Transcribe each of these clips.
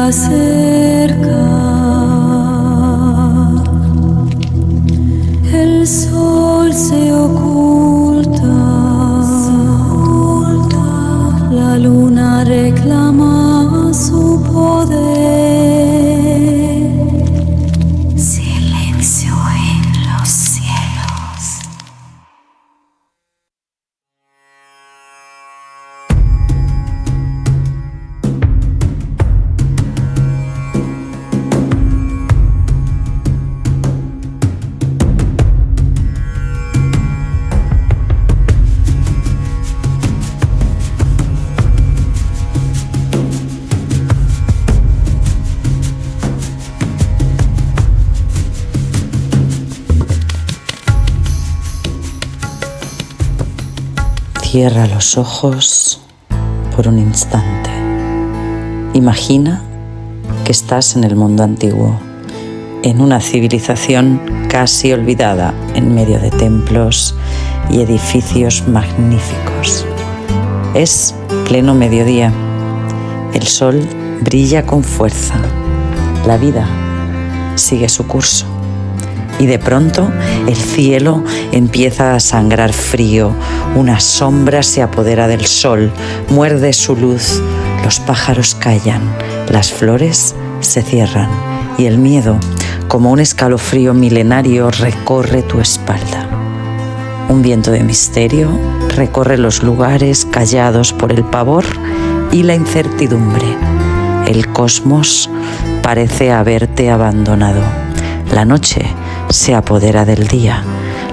acerca, el sol se oculta, la luna reclama su poder. Silencio en los cielos. Cierra los ojos por un instante. Imagina que estás en el mundo antiguo, en una civilización casi olvidada en medio de templos y edificios magníficos. Es pleno mediodía. El sol brilla con fuerza. La vida sigue su curso. Y de pronto el cielo empieza a sangrar frío, una sombra se apodera del sol, muerde su luz, los pájaros callan, las flores se cierran y el miedo, como un escalofrío milenario, recorre tu espalda. Un viento de misterio recorre los lugares callados por el pavor y la incertidumbre. El cosmos parece haberte abandonado. La noche se apodera del día.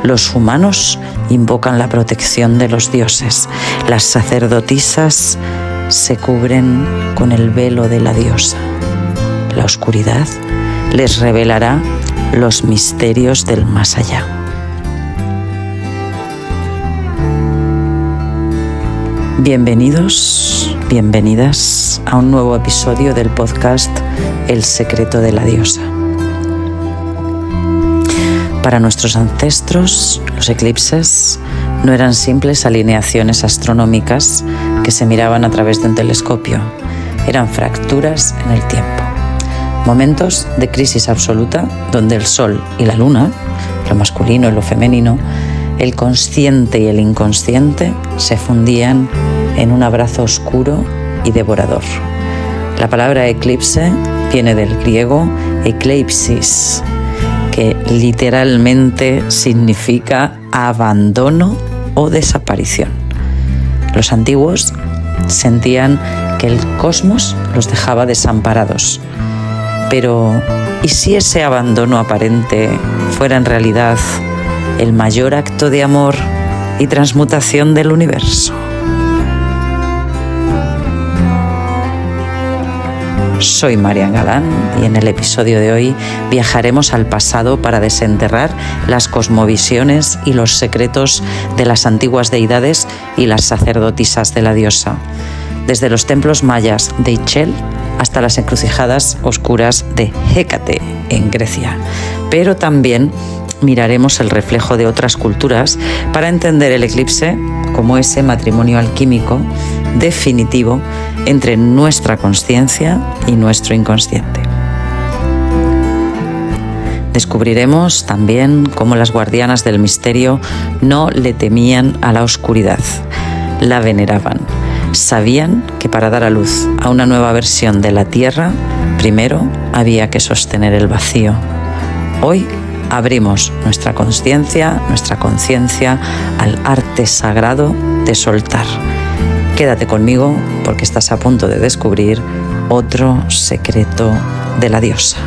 Los humanos invocan la protección de los dioses. Las sacerdotisas se cubren con el velo de la diosa. La oscuridad les revelará los misterios del más allá. Bienvenidos, bienvenidas a un nuevo episodio del podcast El secreto de la diosa. Para nuestros ancestros, los eclipses no eran simples alineaciones astronómicas que se miraban a través de un telescopio. Eran fracturas en el tiempo. Momentos de crisis absoluta donde el sol y la luna, lo masculino y lo femenino, el consciente y el inconsciente se fundían en un abrazo oscuro y devorador. La palabra eclipse viene del griego ekleipsis, que literalmente significa abandono o desaparición. Los antiguos sentían que el cosmos los dejaba desamparados. Pero, ¿y si ese abandono aparente fuera en realidad el mayor acto de amor y transmutación del universo? Soy Marian Galán y en el episodio de hoy viajaremos al pasado para desenterrar las cosmovisiones y los secretos de las antiguas deidades y las sacerdotisas de la diosa, desde los templos mayas de Ischel hasta las encrucijadas oscuras de Hécate en Grecia. Pero también miraremos el reflejo de otras culturas para entender el eclipse como ese matrimonio alquímico definitivo entre nuestra consciencia y nuestro inconsciente. Descubriremos también cómo las guardianas del misterio no le temían a la oscuridad, la veneraban. Sabían que para dar a luz a una nueva versión de la Tierra, primero había que sostener el vacío. Hoy abrimos nuestra consciencia, nuestra conciencia al arte sagrado de soltar. Quédate conmigo porque estás a punto de descubrir otro secreto de la diosa.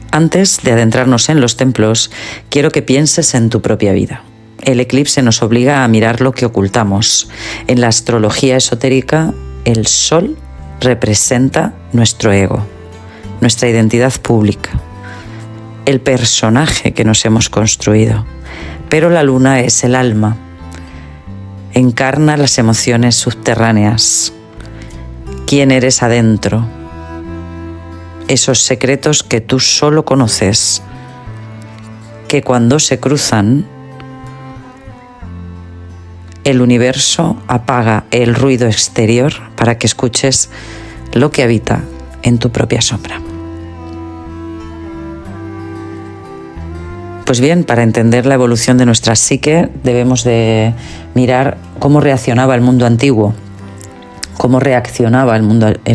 Antes de adentrarnos en los templos, quiero que pienses en tu propia vida. El eclipse nos obliga a mirar lo que ocultamos. En la astrología esotérica, el sol representa nuestro ego, nuestra identidad pública, el personaje que nos hemos construido. Pero la luna es el alma, encarna las emociones subterráneas. ¿Quién eres adentro? Esos secretos que tú solo conoces, que cuando se cruzan el universo apaga el ruido exterior para que escuches lo que habita en tu propia sombra. Pues bien, para entender la evolución de nuestra psique debemos de mirar cómo reaccionaba el mundo antiguo, cómo reaccionaba el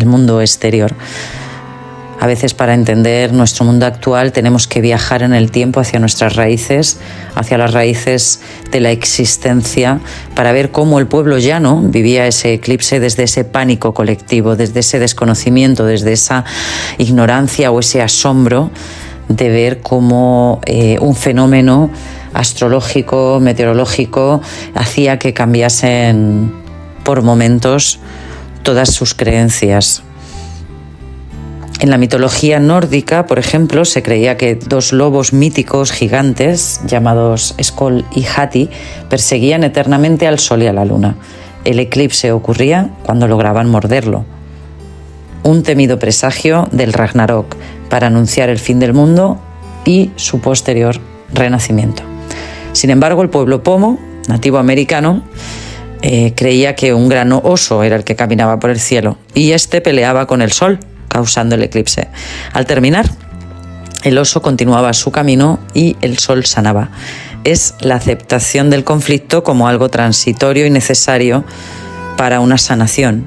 mundo exterior. A veces para entender nuestro mundo actual tenemos que viajar en el tiempo hacia nuestras raíces, hacia las raíces de la existencia, para ver cómo el pueblo llano vivía ese eclipse desde ese pánico colectivo, desde ese desconocimiento, desde esa ignorancia o ese asombro de ver cómo un fenómeno astrológico, meteorológico, hacía que cambiasen por momentos todas sus creencias. En la mitología nórdica, por ejemplo, se creía que dos lobos míticos gigantes, llamados Skoll y Hati, perseguían eternamente al sol y a la luna. El eclipse ocurría cuando lograban morderlo. Un temido presagio del Ragnarok para anunciar el fin del mundo y su posterior renacimiento. Sin embargo, el pueblo pomo, nativo americano, creía que un gran oso era el que caminaba por el cielo y este peleaba con el sol, causando el eclipse. Al terminar, el oso continuaba su camino y el sol sanaba. Es la aceptación del conflicto como algo transitorio y necesario para una sanación.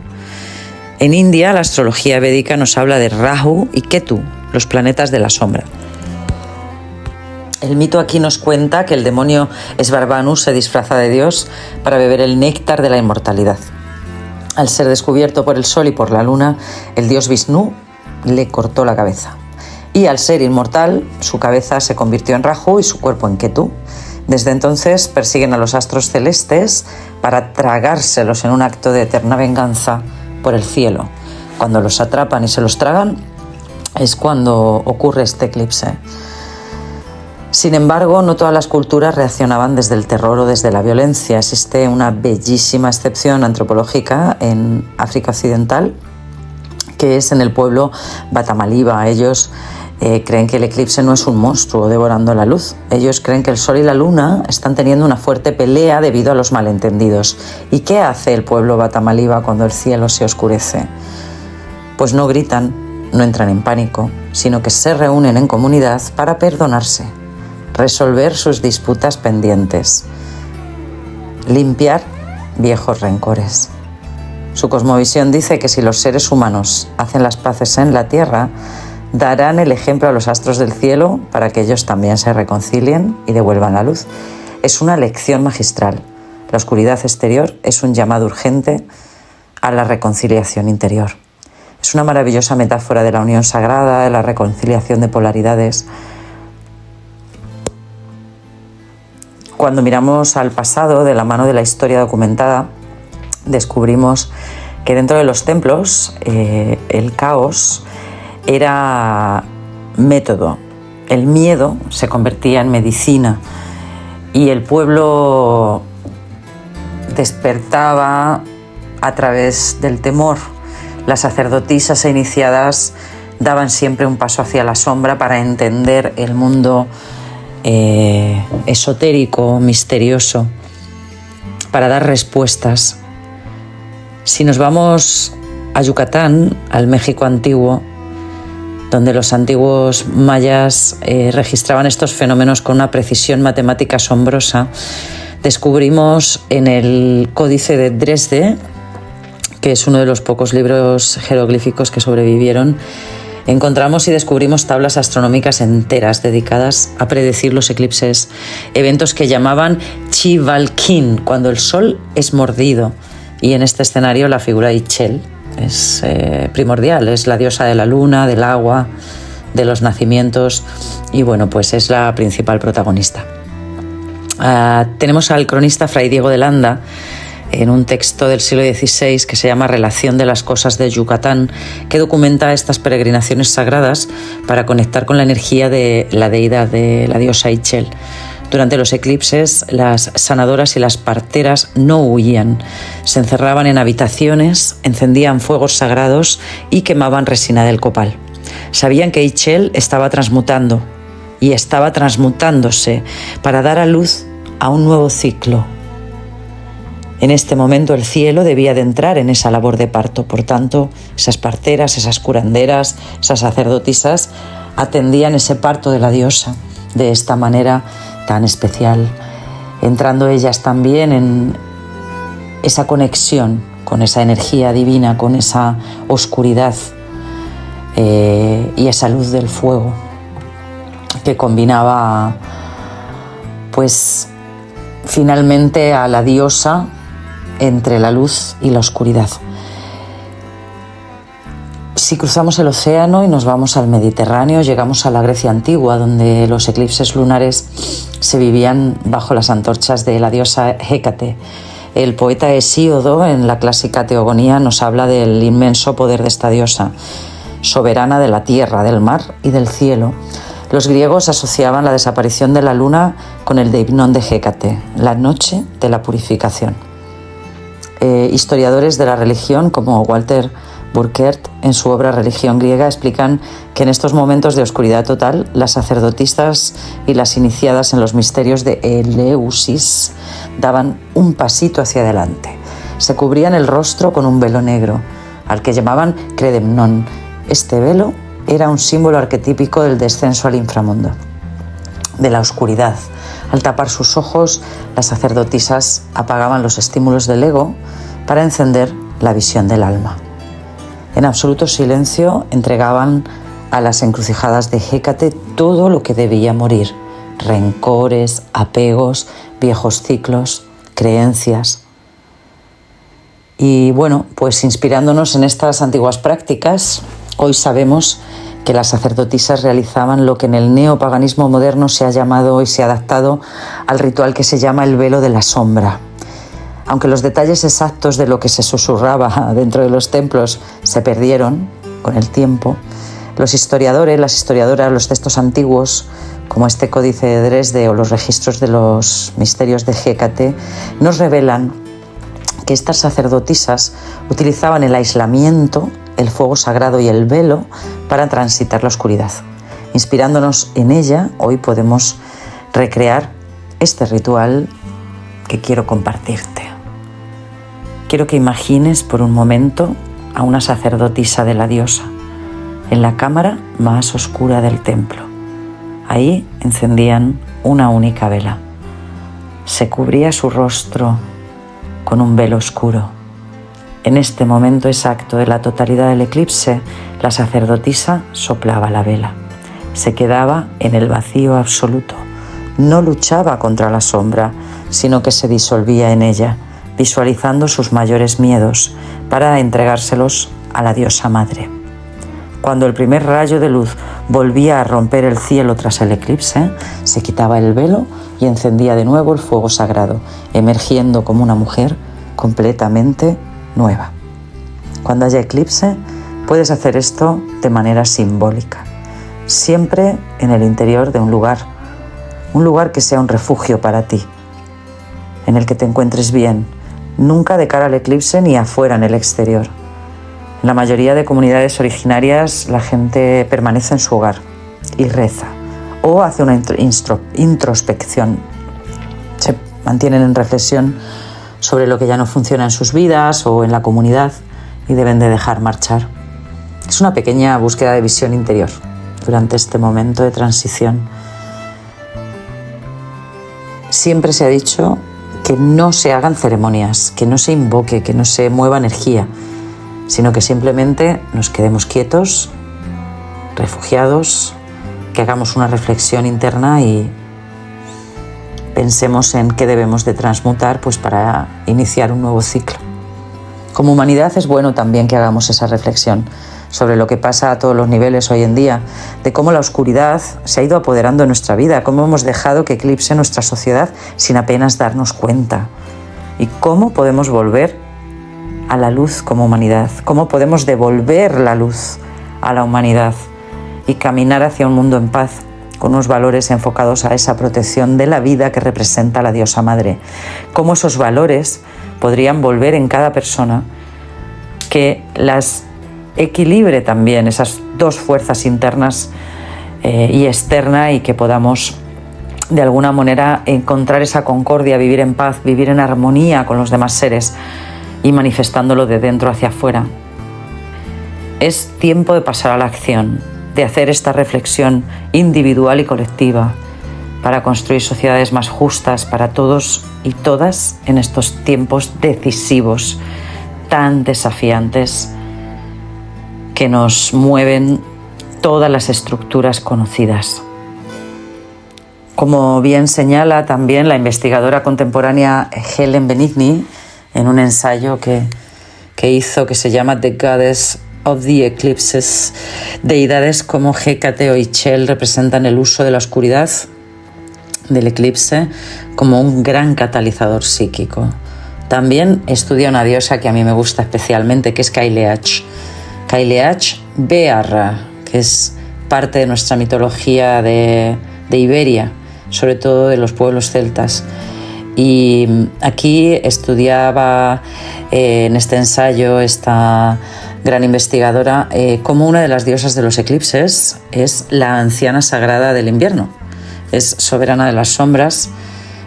En India, la astrología védica nos habla de Rahu y Ketu, los planetas de la sombra. El mito aquí nos cuenta que el demonio Svarbhanu se disfraza de Dios para beber el néctar de la inmortalidad. Al ser descubierto por el sol y por la luna, el dios Vishnu le cortó la cabeza. Y al ser inmortal, su cabeza se convirtió en Rahu y su cuerpo en Ketu. Desde entonces persiguen a los astros celestes para tragárselos en un acto de eterna venganza por el cielo. Cuando los atrapan y se los tragan, es cuando ocurre este eclipse. Sin embargo, no todas las culturas reaccionaban desde el terror o desde la violencia. Existe una bellísima excepción antropológica en África Occidental, que es en el pueblo Batamaliba. Ellos creen que el eclipse no es un monstruo devorando la luz. Ellos creen que el sol y la luna están teniendo una fuerte pelea debido a los malentendidos. ¿Y qué hace el pueblo Batamaliba cuando el cielo se oscurece? Pues no gritan, no entran en pánico, sino que se reúnen en comunidad para perdonarse, resolver sus disputas pendientes, limpiar viejos rencores. Su cosmovisión dice que si los seres humanos hacen las paces en la tierra, darán el ejemplo a los astros del cielo para que ellos también se reconcilien y devuelvan la luz. Es una lección magistral. La oscuridad exterior es un llamado urgente a la reconciliación interior. Es una maravillosa metáfora de la unión sagrada, de la reconciliación de polaridades. Cuando miramos al pasado de la mano de la historia documentada, descubrimos que dentro de los templos el caos era método. El miedo se convertía en medicina y el pueblo despertaba a través del temor. Las sacerdotisas e iniciadas daban siempre un paso hacia la sombra para entender el mundo esotérico, misterioso, para dar respuestas. Si nos vamos a Yucatán, al México antiguo, donde los antiguos mayas registraban estos fenómenos con una precisión matemática asombrosa, descubrimos en el Códice de Dresde, que es uno de los pocos libros jeroglíficos que sobrevivieron, encontramos y descubrimos tablas astronómicas enteras dedicadas a predecir los eclipses, eventos que llamaban Chivalkin, cuando el sol es mordido. Y en este escenario la figura de Ichel es primordial, es la diosa de la luna, del agua, de los nacimientos y bueno, pues es la principal protagonista. Tenemos al cronista Fray Diego de Landa en un texto del siglo XVI que se llama Relación de las cosas de Yucatán, que documenta estas peregrinaciones sagradas para conectar con la energía de la deidad, de la diosa Ichel. Durante los eclipses, las sanadoras y las parteras no huían, se encerraban en habitaciones, encendían fuegos sagrados y quemaban resina del copal. Sabían que Ichel estaba transmutando y estaba transmutándose para dar a luz a un nuevo ciclo. En este momento el cielo debía de entrar en esa labor de parto. Por tanto, esas parteras, esas curanderas, esas sacerdotisas atendían ese parto de la diosa de esta manera tan especial, entrando ellas también en esa conexión con esa energía divina, con esa oscuridad y esa luz del fuego que combinaba pues finalmente a la diosa entre la luz y la oscuridad. Si cruzamos el océano y nos vamos al Mediterráneo, llegamos a la Grecia antigua, donde los eclipses lunares se vivían bajo las antorchas de la diosa Hécate. El poeta Hesíodo, en la clásica Teogonía, nos habla del inmenso poder de esta diosa, soberana de la tierra, del mar y del cielo. Los griegos asociaban la desaparición de la luna con el deipnón de Hécate, la noche de la purificación. Historiadores de la religión como Walter Burkert, en su obra Religión griega, explican que en estos momentos de oscuridad total, las sacerdotisas y las iniciadas en los misterios de Eleusis daban un pasito hacia adelante. Se cubrían el rostro con un velo negro, al que llamaban credemnon. Este velo era un símbolo arquetípico del descenso al inframundo, de la oscuridad. Al tapar sus ojos, las sacerdotisas apagaban los estímulos del ego para encender la visión del alma. En absoluto silencio entregaban a las encrucijadas de Hécate todo lo que debía morir: rencores, apegos, viejos ciclos, creencias. Y bueno, pues inspirándonos en estas antiguas prácticas, hoy sabemos que las sacerdotisas realizaban lo que en el neopaganismo moderno se ha llamado y se ha adaptado al ritual que se llama el velo de la sombra. Aunque los detalles exactos de lo que se susurraba dentro de los templos se perdieron con el tiempo, los historiadores, las historiadoras, los textos antiguos, como este Códice de Dresde o los registros de los misterios de Hécate, nos revelan que estas sacerdotisas utilizaban el aislamiento, el fuego sagrado y el velo para transitar la oscuridad. Inspirándonos en ella, hoy podemos recrear este ritual que quiero compartirte. Quiero que imagines por un momento a una sacerdotisa de la diosa en la cámara más oscura del templo. Ahí encendían una única vela. Se cubría su rostro con un velo oscuro. En este momento exacto de la totalidad del eclipse, la sacerdotisa soplaba la vela. Se quedaba en el vacío absoluto. No luchaba contra la sombra, sino que se disolvía en ella, visualizando sus mayores miedos para entregárselos a la diosa madre. Cuando el primer rayo de luz volvía a romper el cielo tras el eclipse, se quitaba el velo y encendía de nuevo el fuego sagrado, emergiendo como una mujer completamente nueva. Cuando haya eclipse, puedes hacer esto de manera simbólica, siempre en el interior de un lugar que sea un refugio para ti, en el que te encuentres bien, nunca de cara al eclipse ni afuera en el exterior. En la mayoría de comunidades originarias la gente permanece en su hogar y reza o hace una introspección. Se mantienen en reflexión sobre lo que ya no funciona en sus vidas o en la comunidad y deben de dejar marchar. Es una pequeña búsqueda de visión interior durante este momento de transición. Siempre se ha dicho que no se hagan ceremonias, que no se invoque, que no se mueva energía, sino que simplemente nos quedemos quietos, refugiados, que hagamos una reflexión interna y pensemos en qué debemos de transmutar pues para iniciar un nuevo ciclo. Como humanidad es bueno también que hagamos esa reflexión sobre lo que pasa a todos los niveles hoy en día, de cómo la oscuridad se ha ido apoderando de nuestra vida, cómo hemos dejado que eclipse nuestra sociedad sin apenas darnos cuenta, y cómo podemos volver a la luz como humanidad, cómo podemos devolver la luz a la humanidad y caminar hacia un mundo en paz, con unos valores enfocados a esa protección de la vida que representa la diosa madre, cómo esos valores podrían volver en cada persona, que las equilibre también esas dos fuerzas internas y externa, y que podamos de alguna manera encontrar esa concordia, vivir en paz, vivir en armonía con los demás seres y manifestándolo de dentro hacia afuera. Es tiempo de pasar a la acción, de hacer esta reflexión individual y colectiva para construir sociedades más justas para todos y todas en estos tiempos decisivos, tan desafiantes, que nos mueven todas las estructuras conocidas. Como bien señala también la investigadora contemporánea Helen Benigni en un ensayo que hizo, que se llama The Goddess of the Eclipses, deidades como Hécate o Ichel representan el uso de la oscuridad del eclipse como un gran catalizador psíquico. También estudia una diosa que a mí me gusta especialmente, que es Kaileach. Kaileach Bearra, que es parte de nuestra mitología de Iberia, sobre todo de los pueblos celtas. Y aquí estudiaba en este ensayo esta gran investigadora como una de las diosas de los eclipses es la anciana sagrada del invierno. Es soberana de las sombras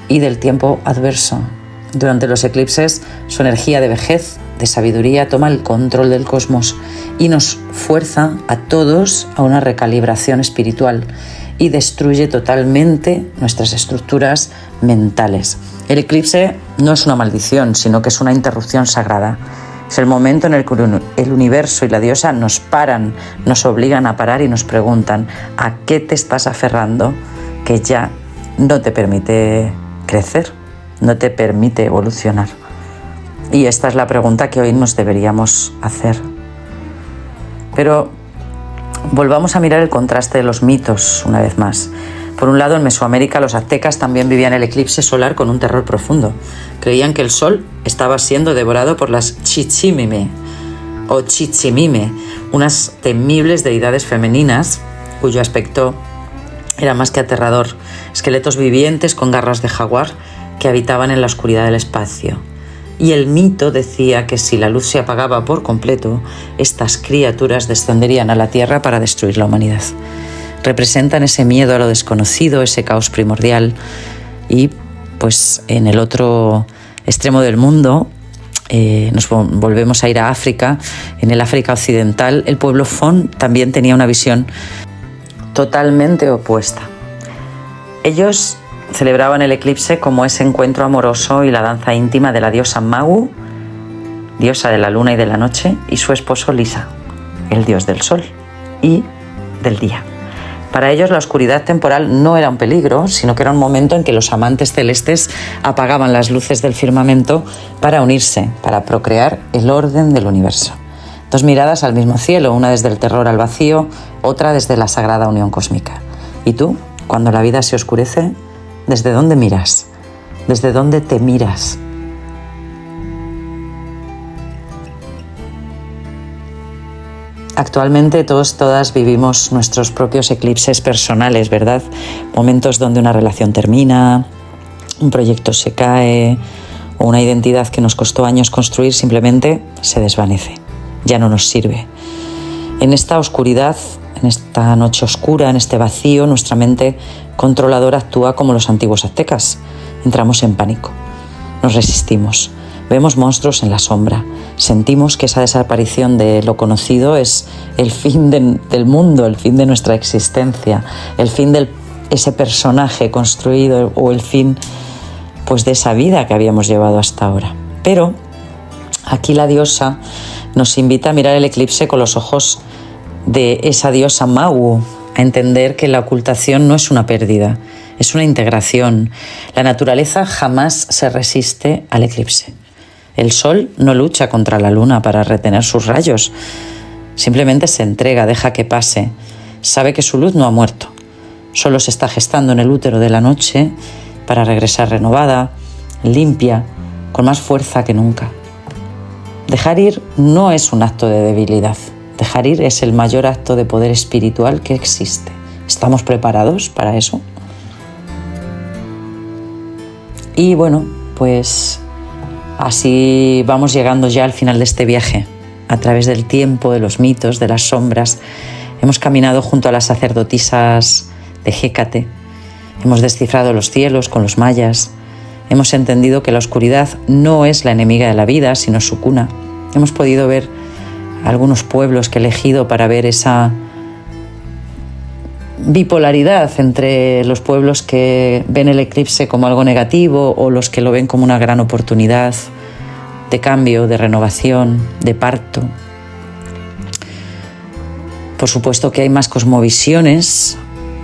y del tiempo adverso. Durante los eclipses, su energía de vejez, de sabiduría, toma el control del cosmos y nos fuerza a todos a una recalibración espiritual y destruye totalmente nuestras estructuras mentales. El eclipse no es una maldición, sino que es una interrupción sagrada. Es el momento en el que el universo y la diosa nos paran, nos obligan a parar y nos preguntan: ¿a qué te estás aferrando que ya no te permite crecer, no te permite evolucionar? Y esta es la pregunta que hoy nos deberíamos hacer. Pero volvamos a mirar el contraste de los mitos una vez más. Por un lado, en Mesoamérica los aztecas también vivían el eclipse solar con un terror profundo. Creían que el sol estaba siendo devorado por las Chichimime o Chichimime, unas temibles deidades femeninas cuyo aspecto era más que aterrador, esqueletos vivientes con garras de jaguar que habitaban en la oscuridad del espacio. Y el mito decía que si la luz se apagaba por completo, estas criaturas descenderían a la tierra para destruir la humanidad. Representan ese miedo a lo desconocido, ese caos primordial. Y pues en el otro extremo del mundo, nos volvemos a ir a África. En el África occidental, el pueblo Fon también tenía una visión totalmente opuesta. Ellos celebraban el eclipse como ese encuentro amoroso y la danza íntima de la diosa Magu, diosa de la luna y de la noche, y su esposo Lisa, el dios del sol y del día. Para ellos la oscuridad temporal no era un peligro, sino que era un momento en que los amantes celestes apagaban las luces del firmamento para unirse, para procrear el orden del universo. Dos miradas al mismo cielo, una desde el terror al vacío, otra desde la sagrada unión cósmica. ¿Y tú, cuando la vida se oscurece, desde dónde miras? ¿Desde dónde te miras? Actualmente todas vivimos nuestros propios eclipses personales, ¿verdad? Momentos donde una relación termina, un proyecto se cae o una identidad que nos costó años construir simplemente se desvanece, ya no nos sirve. En esta oscuridad, en esta noche oscura, en este vacío, nuestra mente controladora actúa como los antiguos aztecas. Entramos en pánico, nos resistimos, vemos monstruos en la sombra, sentimos que esa desaparición de lo conocido es el fin del mundo, el fin de nuestra existencia, el fin de ese personaje construido o el fin pues de esa vida que habíamos llevado hasta ahora. Pero aquí la diosa nos invita a mirar el eclipse con los ojos de esa diosa Magu, a entender que la ocultación no es una pérdida, es una integración. La naturaleza jamás se resiste al eclipse. El sol no lucha contra la luna para retener sus rayos, simplemente se entrega, deja que pase, sabe que su luz no ha muerto, solo se está gestando en el útero de la noche para regresar renovada, limpia, con más fuerza que nunca. Dejar ir no es un acto de debilidad, dejar ir es el mayor acto de poder espiritual que existe. ¿Estamos preparados para eso? Y bueno, pues así vamos llegando ya al final de este viaje. A través del tiempo, de los mitos, de las sombras, hemos caminado junto a las sacerdotisas de Hécate, Hemos descifrado los cielos con los mayas. Hemos entendido que la oscuridad no es la enemiga de la vida, sino su cuna. Hemos podido ver algunos pueblos que he elegido para ver esa bipolaridad entre los pueblos que ven el eclipse como algo negativo o los que lo ven como una gran oportunidad de cambio, de renovación, de parto. Por supuesto que hay más cosmovisiones,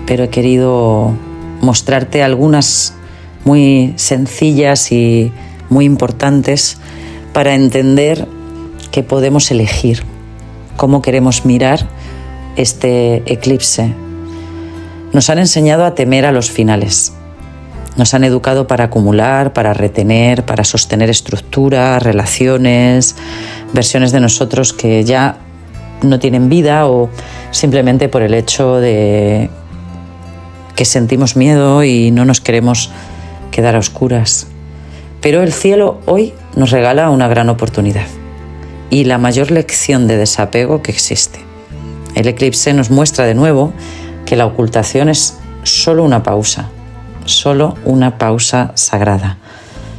pero he querido mostrarte algunas muy sencillas y muy importantes para entender que podemos elegir cómo queremos mirar este eclipse. Nos han enseñado a temer a los finales. Nos han educado para acumular, para retener, para sostener estructuras, relaciones, versiones de nosotros que ya no tienen vida o simplemente por el hecho de que sentimos miedo y no nos queremos quedar a oscuras. Pero el cielo hoy nos regala una gran oportunidad y la mayor lección de desapego que existe. El eclipse nos muestra de nuevo que la ocultación es solo una pausa sagrada,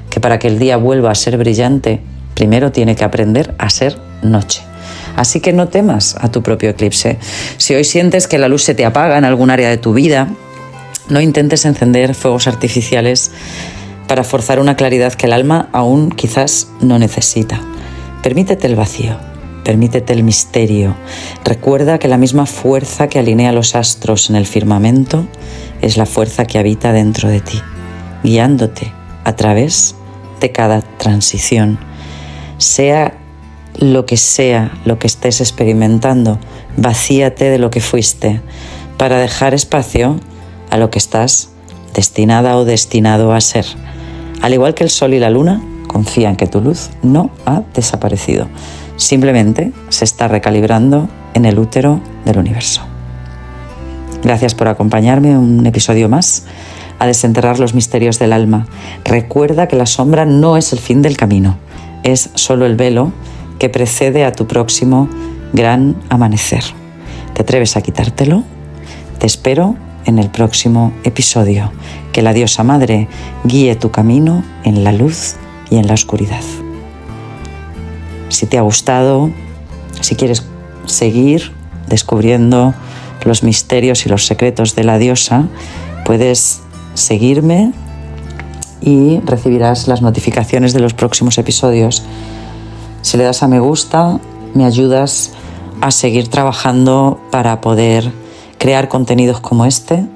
que para que el día vuelva a ser brillante, primero tiene que aprender a ser noche. Así que no temas a tu propio eclipse. Si hoy sientes que la luz se te apaga en algún área de tu vida, no intentes encender fuegos artificiales para forzar una claridad que el alma aún quizás no necesita. Permítete el vacío. Permítete el misterio. Recuerda que la misma fuerza que alinea los astros en el firmamento es la fuerza que habita dentro de ti, guiándote a través de cada transición. Sea lo que estés experimentando, vacíate de lo que fuiste para dejar espacio a lo que estás destinada o destinado a ser. Al igual que el sol y la luna, confía en que tu luz no ha desaparecido. Simplemente se está recalibrando en el útero del universo. Gracias por acompañarme en un episodio más a desenterrar los misterios del alma. Recuerda que la sombra no es el fin del camino, es solo el velo que precede a tu próximo gran amanecer. ¿Te atreves a quitártelo? Te espero en el próximo episodio. Que la diosa madre guíe tu camino en la luz y en la oscuridad. Si te ha gustado, si quieres seguir descubriendo los misterios y los secretos de la diosa, puedes seguirme y recibirás las notificaciones de los próximos episodios. Si le das a me gusta, me ayudas a seguir trabajando para poder crear contenidos como este.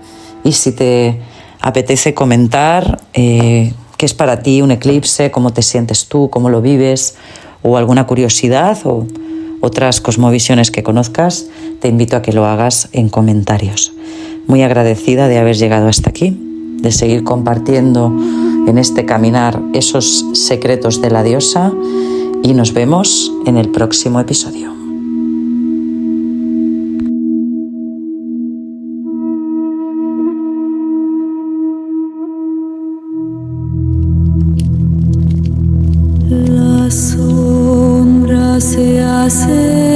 Y si te apetece comentar qué es para ti un eclipse, cómo te sientes tú, cómo lo vives, o alguna curiosidad o otras cosmovisiones que conozcas, te invito a que lo hagas en comentarios. Muy agradecida de haber llegado hasta aquí, de seguir compartiendo en este caminar esos secretos de la diosa, y nos vemos en el próximo episodio. La sombra se hace